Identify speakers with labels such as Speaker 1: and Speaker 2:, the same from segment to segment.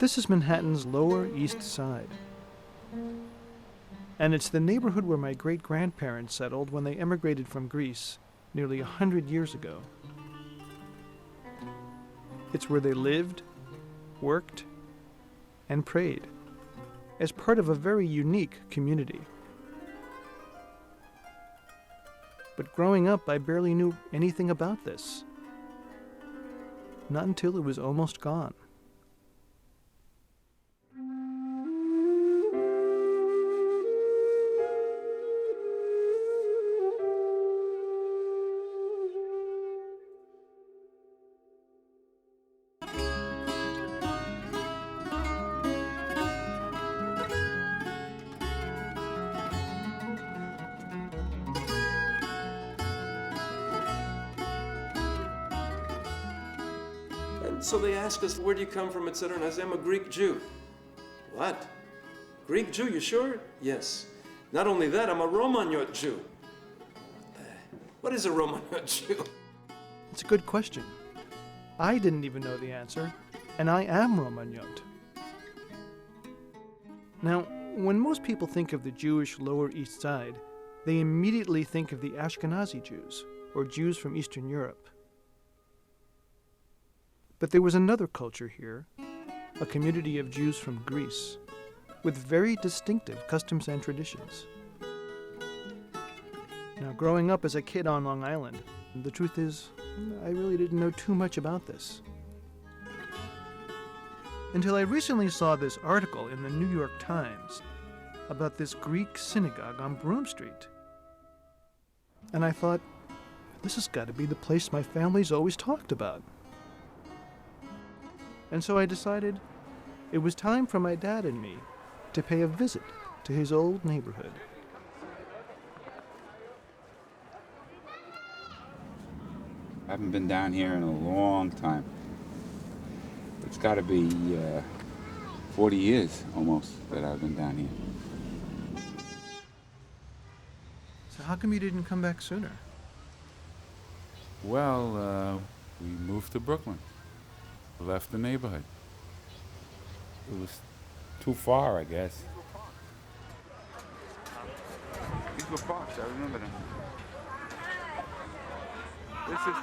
Speaker 1: This is Manhattan's Lower East Side. And it's the neighborhood where my great-grandparents settled when they emigrated from Greece nearly 100 years ago. It's where they lived, worked, and prayed as part of a very unique community. But growing up, I barely knew anything about this. Not until it was almost gone.
Speaker 2: So they ask us, where do you come from, etc. And I say, I'm a Greek Jew. What? Greek Jew, you sure? Yes. Not only that, I'm a Romaniote Jew. What is a Romaniote Jew?
Speaker 1: It's a good question. I didn't even know the answer, and I am Romaniote. Now, when most people think of the Jewish Lower East Side, they immediately think of the Ashkenazi Jews, or Jews from Eastern Europe. But there was another culture here, a community of Jews from Greece, with very distinctive customs and traditions. Now, growing up as a kid on Long Island, the truth is, I really didn't know too much about this. Until I recently saw this article in the New York Times about this Greek synagogue on Broome Street. And I thought, this has got to be the place my family's always talked about. And so I decided it was time for my dad and me to pay a visit to his old neighborhood.
Speaker 3: I haven't been down here in a long time. It's got to be 40 years almost that I've been down here.
Speaker 1: So how come you didn't come back sooner?
Speaker 3: Well, we moved to Brooklyn. Left the neighborhood. It was too far, I guess. These were parks, I remember them.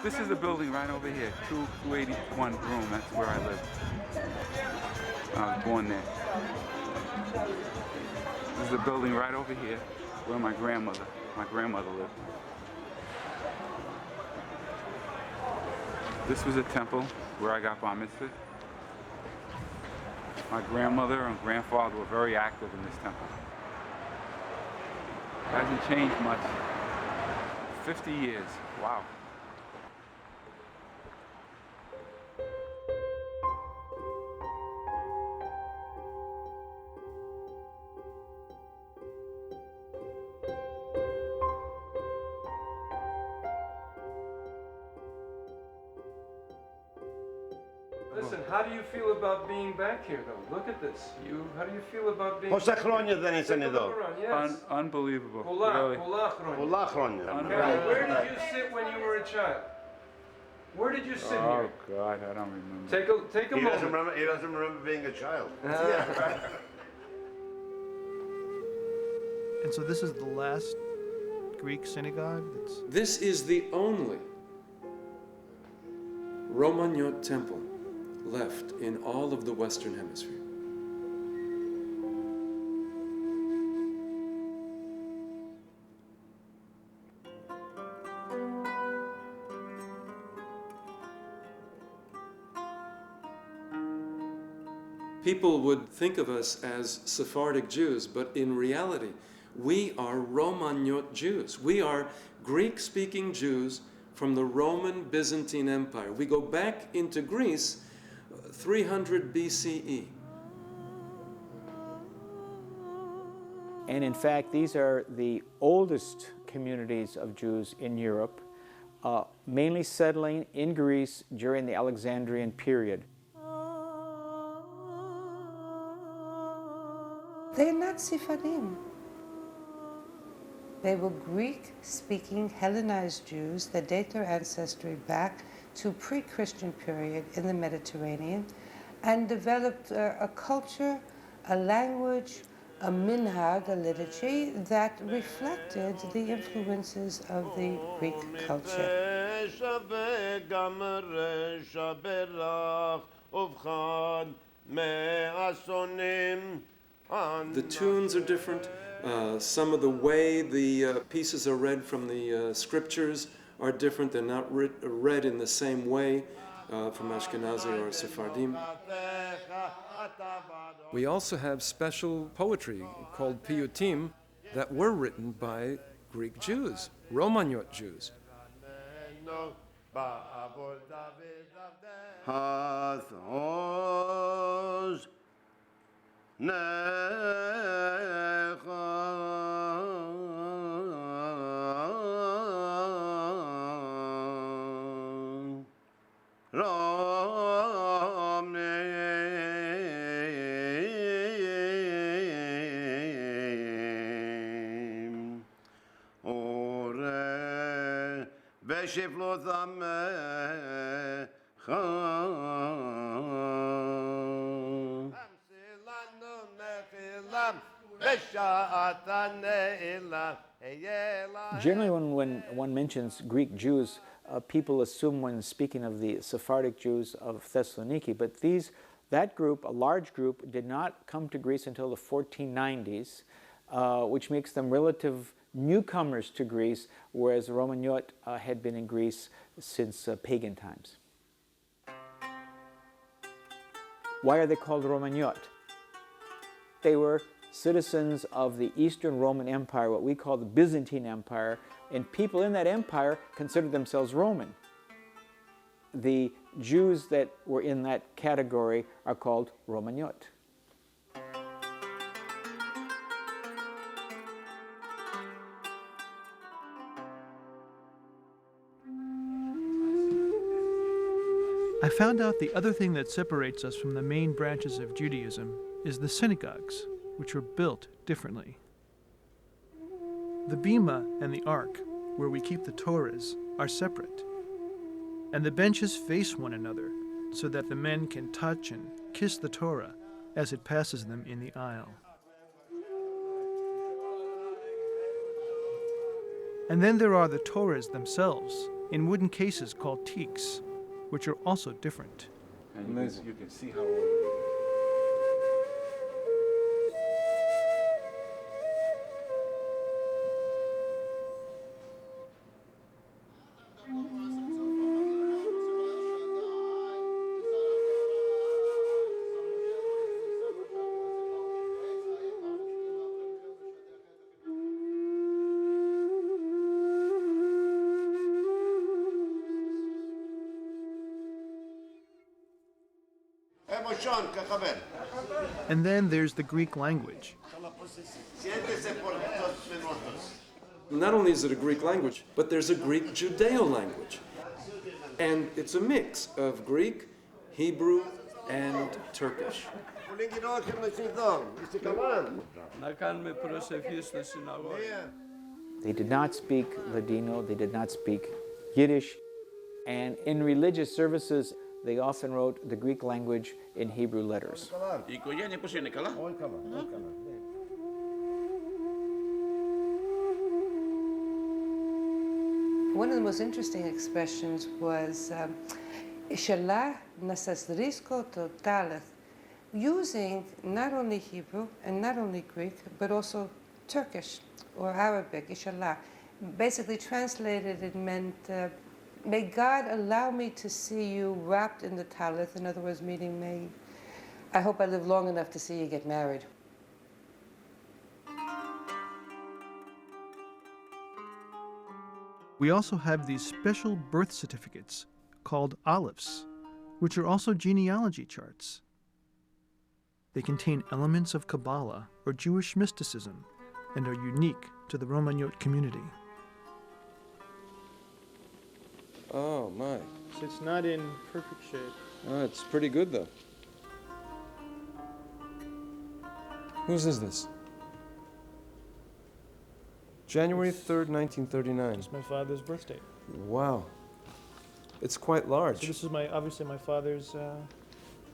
Speaker 3: This is a building right over here, 281 Broome, that's where I live. I was born there. This is a building right over here where my grandmother lived. This was a temple where I got bar mitzvah. My grandmother and grandfather were very active in this temple. It hasn't changed much. 50 years, wow.
Speaker 2: Listen, how do you feel about being back here, though? Look at this. How do you feel about being
Speaker 4: Πόσα χρόνια δεν ήσαν εδώ?
Speaker 2: Yes.
Speaker 3: Unbelievable.
Speaker 2: Πολλά χρόνια.
Speaker 4: Πολλά χρόνια.
Speaker 2: Where did you sit when you were a child? Where did you sit
Speaker 3: Oh
Speaker 2: here?
Speaker 3: God, I don't remember.
Speaker 2: Take a
Speaker 4: He doesn't
Speaker 2: moment.
Speaker 4: remember being a child.
Speaker 1: And so this is the last Greek synagogue that's...
Speaker 2: This is the only Romaniote temple left in all of the Western Hemisphere. People would think of us as Sephardic Jews, but in reality, we are Romaniote Jews. We are Greek-speaking Jews from the Roman Byzantine Empire. We go back into Greece 300 BCE.
Speaker 5: And in fact, these are the oldest communities of Jews in Europe, mainly settling in Greece during the Alexandrian period.
Speaker 6: They're not Sephardim. They were Greek-speaking Hellenized Jews that date their ancestry back to pre-Christian period in the Mediterranean, and developed a culture, a language, a minhag, a liturgy that reflected the influences of the Greek culture.
Speaker 2: The tunes are different. Some of the way the pieces are read from the scriptures are different. They're not read in the same way from Ashkenazi or Sephardim. We also have special poetry called piyutim that were written by Greek Jews, Romaniote Jews.
Speaker 5: Generally, when one mentions Greek Jews, people assume when speaking of the Sephardic Jews of Thessaloniki, but that group, a large group, did not come to Greece until the 1490s, which makes them relative newcomers to Greece, whereas Romaniote had been in Greece since pagan times. Why are they called Romaniote? They were citizens of the Eastern Roman Empire, what we call the Byzantine Empire, and people in that empire considered themselves Roman. The Jews that were in that category are called Romaniote.
Speaker 1: I found out the other thing that separates us from the main branches of Judaism is the synagogues, which were built differently. The bima and the ark, where we keep the Torahs, are separate, and the benches face one another so that the men can touch and kiss the Torah as it passes them in the aisle. And then there are the Torahs themselves, in wooden cases called tiks, which are also different.
Speaker 3: And you can see how old it is.
Speaker 1: And then there's the Greek language.
Speaker 2: Not only is it a Greek language, but there's a Greek Judeo language. And it's a mix of Greek, Hebrew, and Turkish.
Speaker 5: They did not speak Ladino, they did not speak Yiddish, and in religious services, they often wrote the Greek language in Hebrew letters.
Speaker 6: One of the most interesting expressions was "Ishala nasasrisko to talith," using not only Hebrew and not only Greek, but also Turkish or Arabic, Ishala. Basically translated, it meant, may God allow me to see you wrapped in the talith, in other words, meaning I hope I live long enough to see you get married.
Speaker 1: We also have these special birth certificates called olives, which are also genealogy charts. They contain elements of Kabbalah or Jewish mysticism and are unique to the Romaniote community.
Speaker 2: Oh, my.
Speaker 1: It's not in perfect shape.
Speaker 2: Oh, it's pretty good, though. Whose is this? January 3rd, 1939.
Speaker 1: It's my father's birthday.
Speaker 2: Wow. It's quite large.
Speaker 1: So this is obviously my father's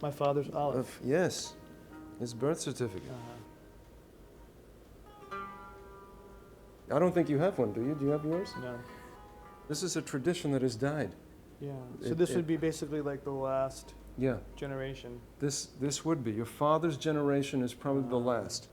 Speaker 1: My father's Olive.
Speaker 2: Yes, his birth certificate. I don't think you have one, do you? Do you have yours?
Speaker 1: No.
Speaker 2: This is a tradition that has died.
Speaker 1: Yeah. So
Speaker 2: It-
Speaker 1: this
Speaker 2: it-
Speaker 1: would be basically like the last
Speaker 2: Yeah,
Speaker 1: generation.
Speaker 2: this would be. Your father's generation is probably the last.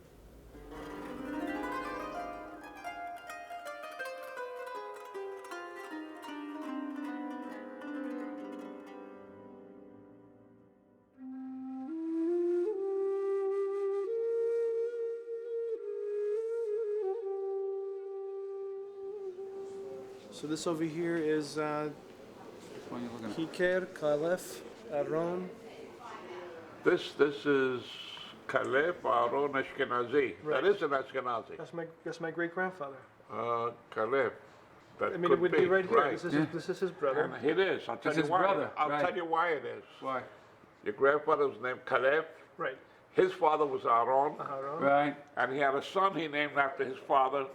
Speaker 1: So this over here is
Speaker 3: Which one are you looking at?
Speaker 1: Kiker, Kalef, Aron.
Speaker 7: This is Caleb Aaron Ashkenazi.
Speaker 1: Right.
Speaker 7: That is an Ashkenazi.
Speaker 1: That's my great grandfather.
Speaker 7: Caleb. That
Speaker 1: I mean,
Speaker 7: could
Speaker 1: it would be right here.
Speaker 7: Right.
Speaker 1: This is his brother.
Speaker 7: And it is. I'll tell
Speaker 3: It's
Speaker 7: you
Speaker 3: his
Speaker 7: why.
Speaker 3: brother,
Speaker 7: I'll
Speaker 3: right.
Speaker 7: tell you why it is.
Speaker 3: Why?
Speaker 7: Your grandfather was named Caleb.
Speaker 1: Right.
Speaker 7: His father was Aaron,
Speaker 1: Aron.
Speaker 3: Right.
Speaker 7: and he had a son he named after his father,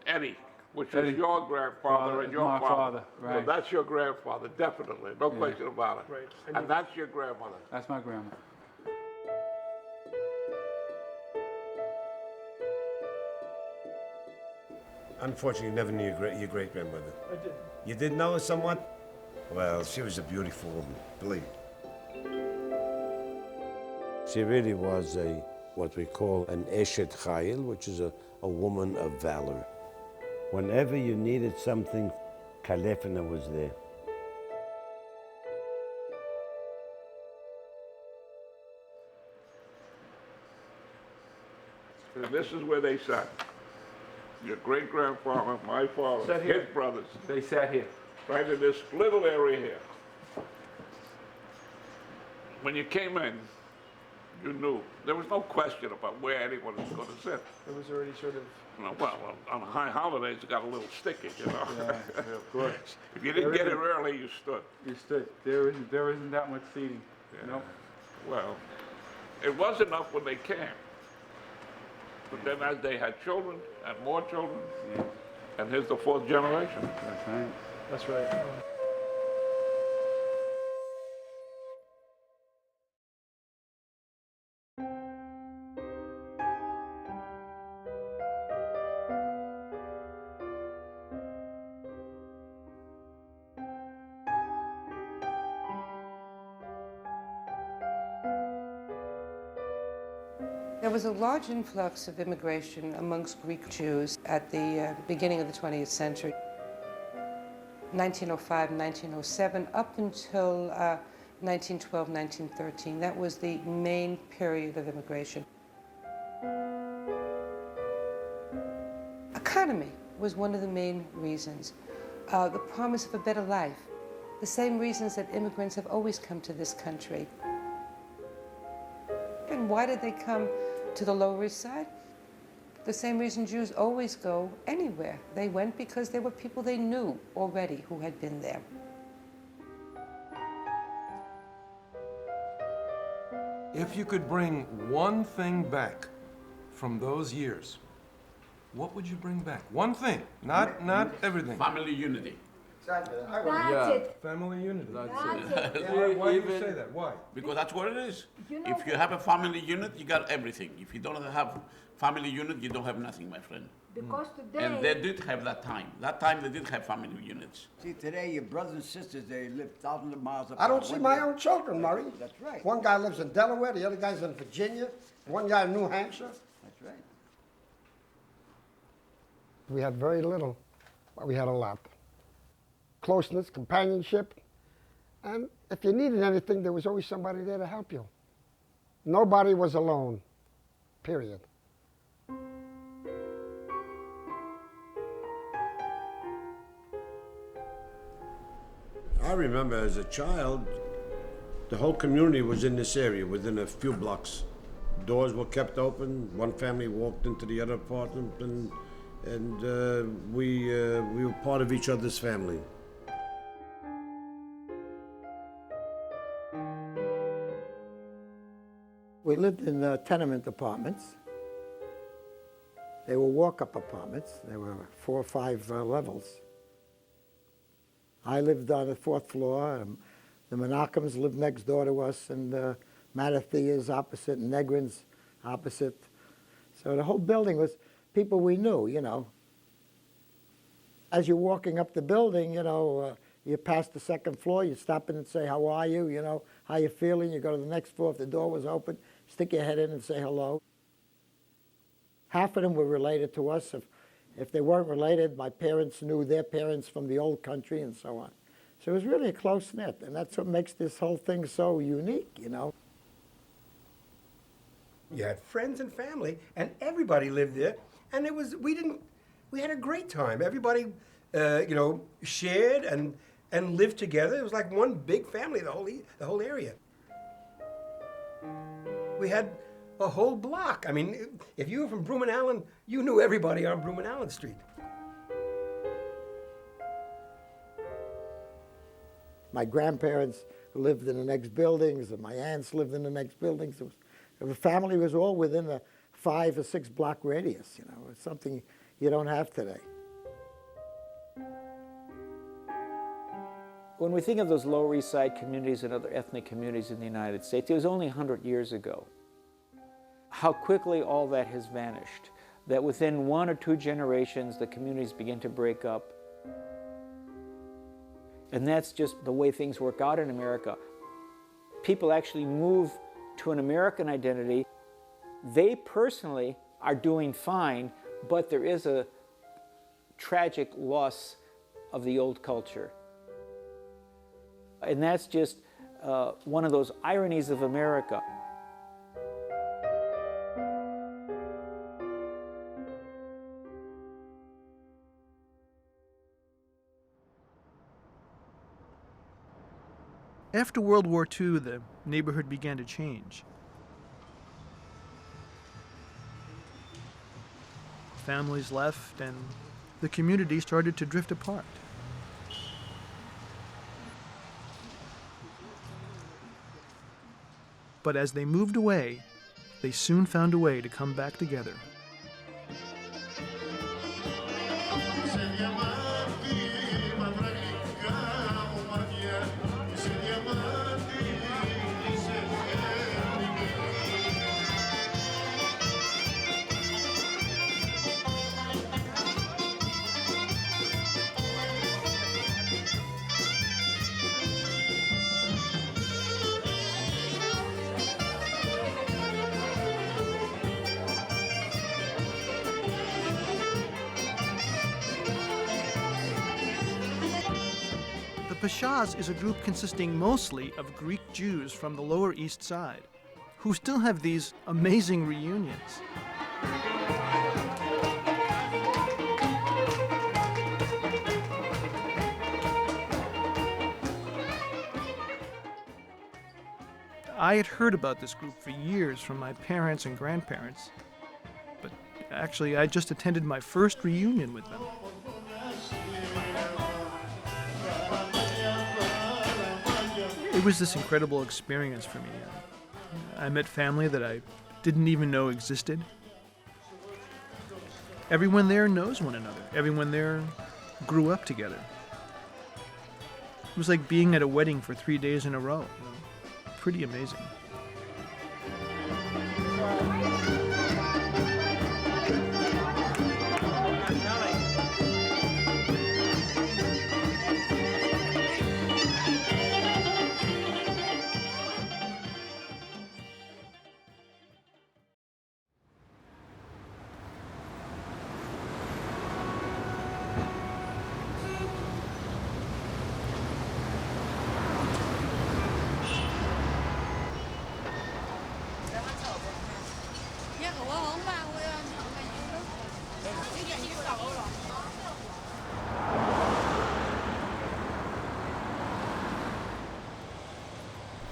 Speaker 7: Eddie, which
Speaker 3: Eddie.
Speaker 7: is your grandfather and your
Speaker 3: My father,
Speaker 7: So
Speaker 3: right.
Speaker 7: that's your grandfather, definitely, no question about it.
Speaker 1: Right.
Speaker 7: And that's your grandmother.
Speaker 3: That's my grandma.
Speaker 4: Unfortunately, you never knew your great grandmother.
Speaker 1: I did.
Speaker 4: You did know her somewhat? Well, she was a beautiful woman, believe me. She really was what we call an Eshet Chayil, which is a woman of valor. Whenever you needed something, Kalefina was there.
Speaker 7: And this is where they sat. Your great grandfather, my father,
Speaker 3: Sat here.
Speaker 7: his brothers,
Speaker 3: They sat here.
Speaker 7: right in this little area here. When you came in, you knew. There was no question about where anyone was going to sit.
Speaker 1: It was already sort of.
Speaker 7: You know, well, on high holidays, it got a little sticky, you know.
Speaker 3: Yeah, of course.
Speaker 7: If you didn't get it early, you stood.
Speaker 3: You stood. There isn't that much seating.
Speaker 7: Yeah.
Speaker 3: Nope.
Speaker 7: Well, it was enough when they came. But then as they had children and more children,
Speaker 3: Yeah.
Speaker 7: and here's the fourth generation.
Speaker 3: That's right.
Speaker 1: That's right.
Speaker 6: There was a large influx of immigration amongst Greek Jews at the beginning of the 20th century. 1905, 1907, up until 1912, 1913. That was the main period of immigration. Economy was one of the main reasons. The promise of a better life. The same reasons that immigrants have always come to this country. And why did they come to the Lower East Side? The same reason Jews always go anywhere. They went because there were people they knew already who had been there.
Speaker 2: If you could bring one thing back from those years, what would you bring back? One thing, not everything.
Speaker 8: Family unity.
Speaker 9: That's
Speaker 3: Yeah.
Speaker 9: it.
Speaker 2: Family unity.
Speaker 9: That's it.
Speaker 2: Why do you say that? Why?
Speaker 8: Because that's what it is.
Speaker 9: You know-
Speaker 8: If you have a family unit, you got everything. If you don't have family unit, you don't have nothing, my friend.
Speaker 9: Because
Speaker 8: And they
Speaker 9: today,
Speaker 8: did have that time. That time they did have family units.
Speaker 10: See, today your brothers and sisters, they live thousands of miles apart.
Speaker 11: I don't see
Speaker 10: One
Speaker 11: my
Speaker 10: day-
Speaker 11: own children, Murray.
Speaker 10: That's right.
Speaker 11: One guy lives in Delaware, the other guy's in Virginia, one guy in New Hampshire.
Speaker 10: That's right.
Speaker 11: We had very little, but we had a lot. Closeness, companionship, and if you needed anything, there was always somebody there to help you. Nobody was alone, period.
Speaker 4: I remember as a child, the whole community was in this area within a few blocks. Doors were kept open. One family walked into the other apartment, and we were part of each other's family.
Speaker 12: We lived in tenement apartments. They were walk-up apartments. There were 4 or 5 levels. I lived on the 4th floor. The Menachem's lived next door to us, and the Mattathias opposite, Negrins opposite. So the whole building was people we knew, you know. As you're walking up the building, you know, you pass the second floor, you stop in and say, how are you, you know, how you feeling? You go to the next floor, if the door was open, stick your head in and say hello. Half of them were related to us. If they weren't related, my parents knew their parents from the old country and so on. So it was really a close knit, and that's what makes this whole thing so unique, you know.
Speaker 9: You had friends and family, and everybody lived there, and we had a great time. Everybody, you know, shared and lived together. It was like one big family, the whole area. We had a whole block. I mean, if you were from Broome and Allen, you knew everybody on Broome and Allen Street.
Speaker 12: My grandparents lived in the next buildings, and my aunts lived in the next buildings. The family was all within a 5 or 6 block radius, you know. It's something you don't have today.
Speaker 5: When we think of those Lower East Side communities and other ethnic communities in the United States, it was only 100 years ago. How quickly all that has vanished, that within 1 or 2 generations, the communities begin to break up. And that's just the way things work out in America. People actually move to an American identity. They personally are doing fine, but there is a tragic loss of the old culture. And that's just one of those ironies of America.
Speaker 1: After World War II, the neighborhood began to change. Families left, and the community started to drift apart. But as they moved away, they soon found a way to come back together. The Pashas is a group consisting mostly of Greek Jews from the Lower East Side, who still have these amazing reunions. I had heard about this group for years from my parents and grandparents, but actually I just attended my first reunion with them. It was this incredible experience for me. I met family that I didn't even know existed. Everyone there knows one another. Everyone there grew up together. It was like being at a wedding for 3 days in a row. Pretty amazing.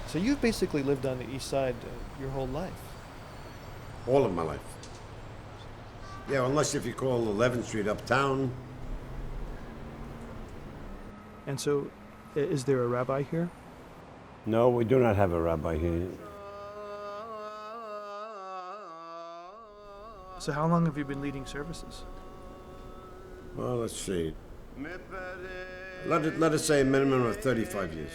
Speaker 1: So you've basically lived on the East Side your whole life?
Speaker 4: All of my life. Yeah, unless if you call 11th Street uptown.
Speaker 1: And so, is there a rabbi here?
Speaker 4: No, we do not have a rabbi here.
Speaker 1: So how long have you been leading services?
Speaker 4: Well, let's see. Let us say a minimum of 35 years.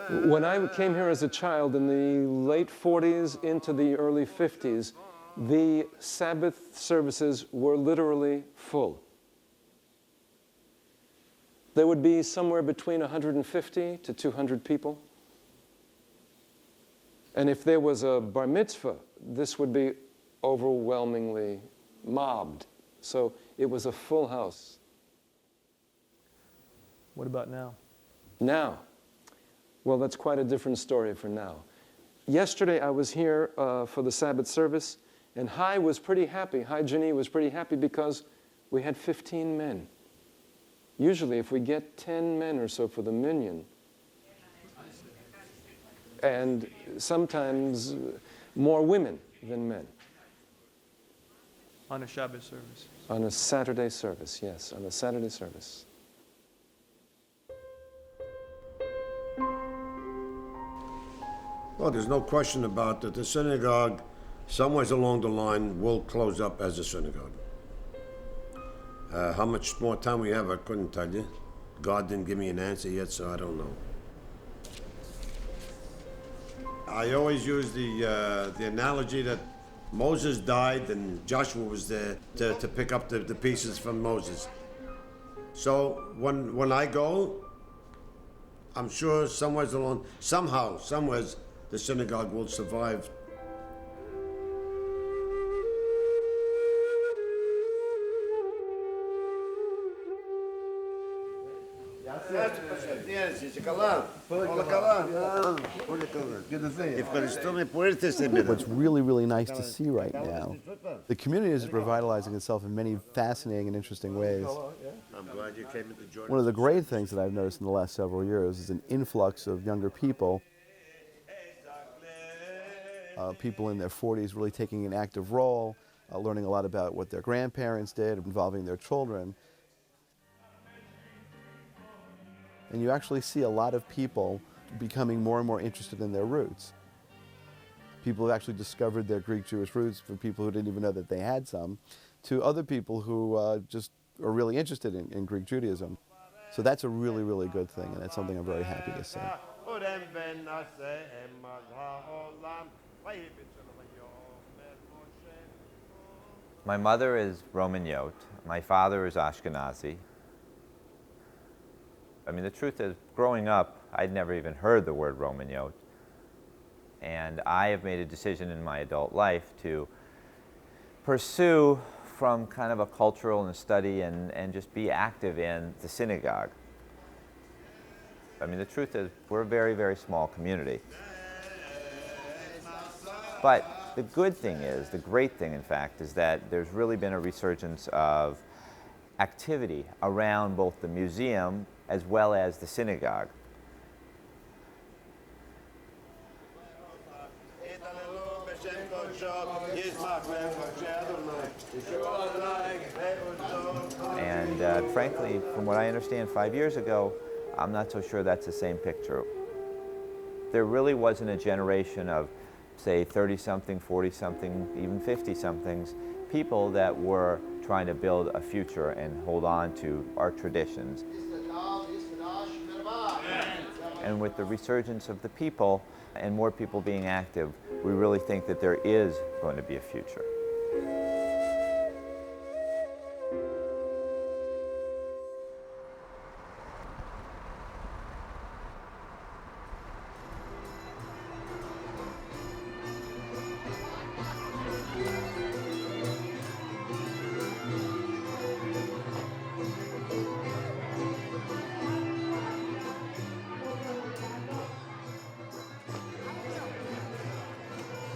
Speaker 2: When I came here as a child in the late 40s into the early 50s, the Sabbath services were literally full. There would be somewhere between 150 to 200 people. And if there was a bar mitzvah, this would be overwhelmingly mobbed. So it was a full house.
Speaker 1: What about now?
Speaker 2: Now, well, that's quite a different story for now. Yesterday I was here for the Sabbath service, and Hi was pretty happy. Hi Ginny was pretty happy because we had 15 men. Usually if we get 10 men or so for the minyan, and sometimes more women than men.
Speaker 1: On a Shabbos service?
Speaker 2: On a Saturday service, yes, on a Saturday service.
Speaker 4: Well, there's no question about that. The synagogue, somewhere along the line, will close up as a synagogue. How much more time we have, I couldn't tell you. God didn't give me an answer yet, so I don't know. I always use the analogy that Moses died and Joshua was there to pick up the pieces from Moses. So when I go, I'm sure somewhere along, somehow, somewhere, the synagogue will survive.
Speaker 13: What's really, really nice to see right now, the community is revitalizing itself in many fascinating and interesting ways.
Speaker 4: I'm glad you came to join us.
Speaker 13: One of the great things that I've noticed in the last several years is an influx of younger people, people in their 40s really taking an active role, learning a lot about what their grandparents did, involving their children. And you actually see a lot of people becoming more and more interested in their roots. People have actually discovered their Greek-Jewish roots, from people who didn't even know that they had some, to other people who just are really interested in Greek Judaism. So that's a really, really good thing, and it's something I'm very happy to see.
Speaker 14: My mother is Romaniote. My father is Ashkenazi. I mean, the truth is, growing up, I'd never even heard the word Romaniote. And I have made a decision in my adult life to pursue from kind of a cultural and study and just be active in the synagogue. I mean, the truth is, we're a very, very small community. But the good thing is, the great thing, in fact, is that there's really been a resurgence of activity around both the museum as well as the synagogue. And frankly, from what I understand 5 years ago, I'm not so sure that's the same picture. There really wasn't a generation of, say, 30-something, 40-something, even 50-somethings, people that were trying to build a future and hold on to our traditions. And with the resurgence of the people and more people being active, we really think that there is going to be a future.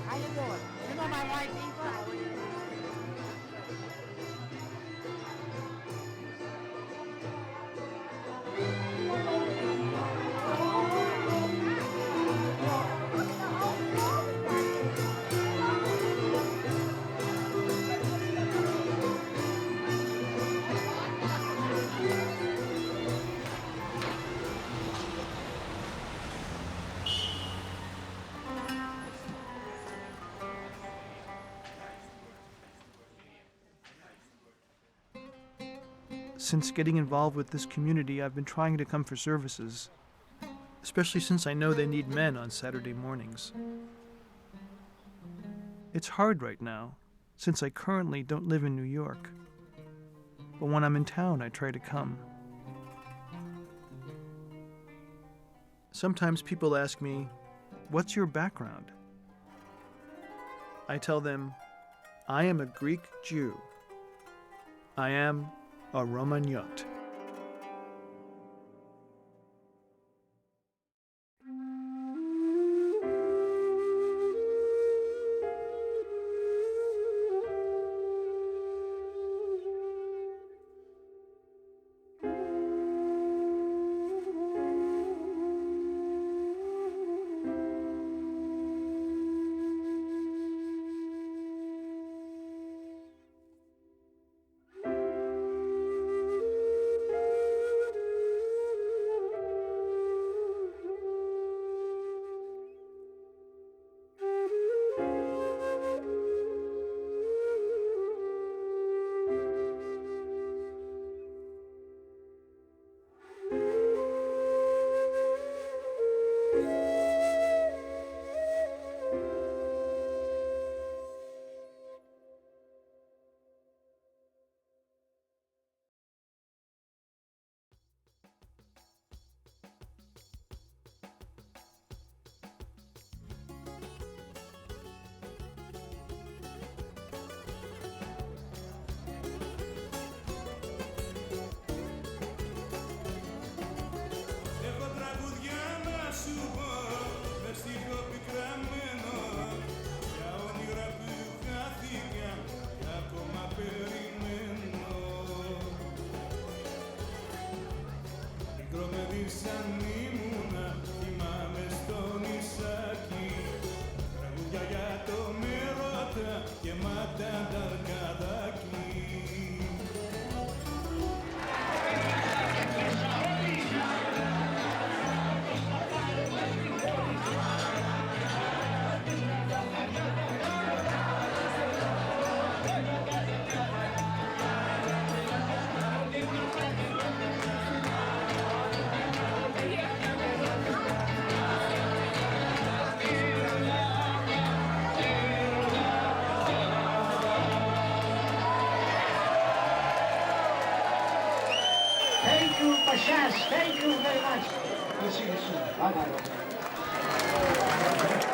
Speaker 15: How you doing? You know my wife, Eva?
Speaker 1: Since getting involved with this community, I've been trying to come for services. especially since I know they need men on Saturday mornings. It's hard right now, since I currently don't live in New York. But when I'm in town, I try to come. Sometimes people ask me, "What's your background?" I tell them, I am a Greek Jew. I am a Romaniote.
Speaker 15: Thank you, Pashas. Thank you very much. We'll see you soon. Bye-bye.